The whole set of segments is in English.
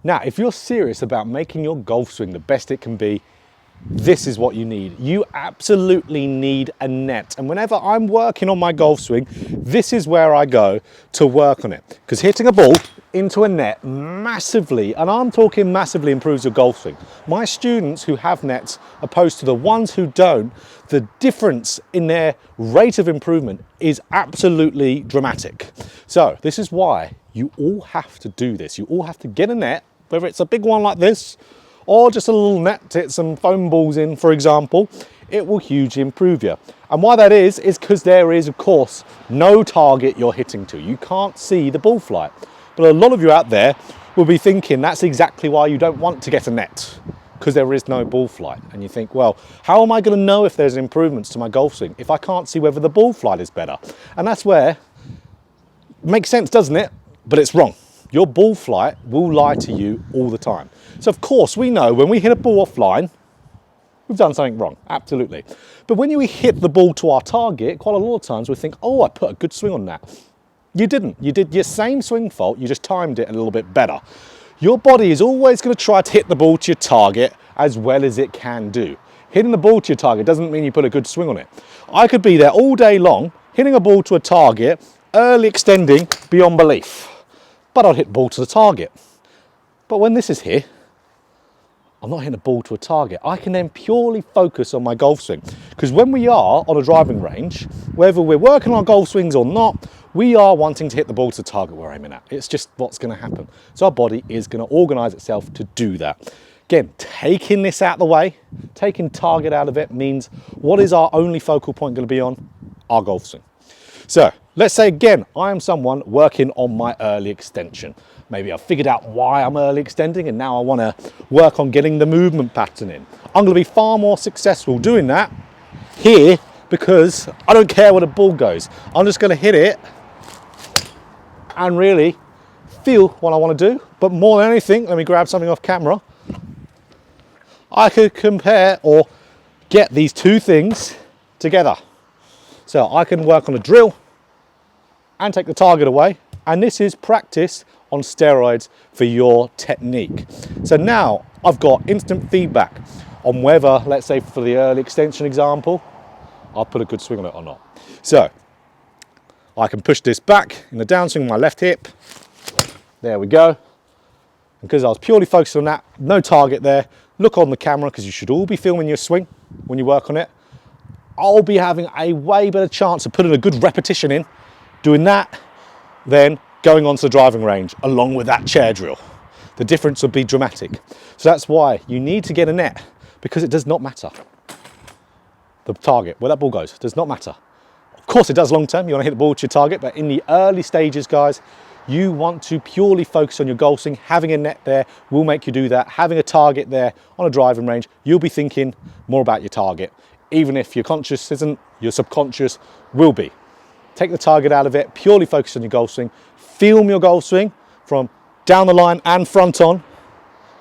Now, if you're serious about making your golf swing the best it can be, this is what you need. You absolutely need a net. And whenever I'm working on my golf swing, this is where I go to work on it. Because hitting a ball into a net massively, and I'm talking massively, improves your golf swing. My students who have nets, opposed to the ones who don't, the difference in their rate of improvement is absolutely dramatic. So this is why you all have to do this. You all have to get a net, whether it's a big one like this, or just a little net to hit some foam balls in, for example. It will hugely improve you. And why that is because there is, of course, no target you're hitting to. You can't see the ball flight. But a lot of you out there will be thinking that's exactly why you don't want to get a net, because there is no ball flight. And you think, well, how am I going to know if there's improvements to my golf swing if I can't see whether the ball flight is better? And that's where it makes sense, doesn't it? But it's wrong. Your ball flight will lie to you all the time. So of course we know when we hit a ball offline, we've done something wrong, absolutely. But when you hit the ball to our target, quite a lot of times we think, oh, I put a good swing on that. You didn't. You did your same swing fault, you just timed it a little bit better. Your body is always going to try to hit the ball to your target as well as it can do. Hitting the ball to your target doesn't mean you put a good swing on it. I could be there all day long, hitting a ball to a target, early extending beyond belief. But I'll hit the ball to the target. But when this is here, I'm not hitting a ball to a target. I can then purely focus on my golf swing. Because when we are on a driving range, whether we're working on golf swings or not, we are wanting to hit the ball to the target we're aiming at. It's just what's going to happen. So our body is going to organize itself to do that. Again, taking this out of the way, taking target out of it means what is our only focal point going to be on? Our golf swing. So let's say again, I am someone working on my early extension. Maybe I've figured out why I'm early extending and now I want to work on getting the movement pattern in. I'm going to be far more successful doing that here because I don't care where the ball goes. I'm just going to hit it and really feel what I want to do. But more than anything, let me grab something off camera. I could compare or get these two things together. So I can work on a drill and take the target away. And this is practice on steroids for your technique. So now I've got instant feedback on whether, let's say for the early extension example, I'll put a good swing on it or not. So I can push this back in the downswing with my left hip. There we go. And because I was purely focused on that, no target there, look on the camera because you should all be filming your swing when you work on it. I'll be having a way better chance of putting a good repetition in, doing that, than going onto the driving range along with that chair drill. The difference would be dramatic. So that's why you need to get a net, because it does not matter. The target, where that ball goes, does not matter. Of course it does long term, you want to hit the ball to your target, but in the early stages, guys, you want to purely focus on your golf swing. Having a net there will make you do that. Having a target there on a driving range, you'll be thinking more about your target. Even if your conscious isn't, your subconscious will be. Take the target out of it, purely focus on your golf swing. Film your golf swing from down the line and front on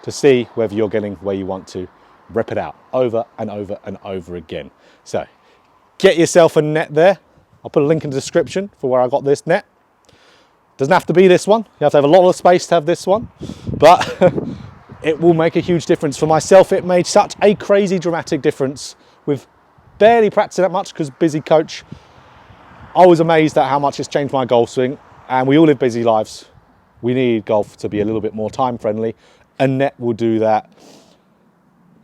to see whether you're getting where you want to. Rep it out over and over and over again. So get yourself a net there. I'll put a link in the description for where I got this net. Doesn't have to be this one. You have to have a lot of space to have this one, but it will make a huge difference. For myself, it made such a crazy dramatic difference with barely practicing that much because busy coach. I was amazed at how much it's changed my golf swing, and we all live busy lives. We need golf to be a little bit more time friendly. A net will do that.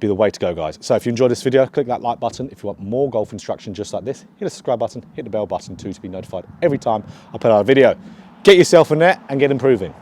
Be the way to go, guys. So if you enjoyed this video, click that like button. If you want more golf instruction just like this, hit the subscribe button, hit the bell button too to be notified every time I put out a video. Get yourself a net and get improving.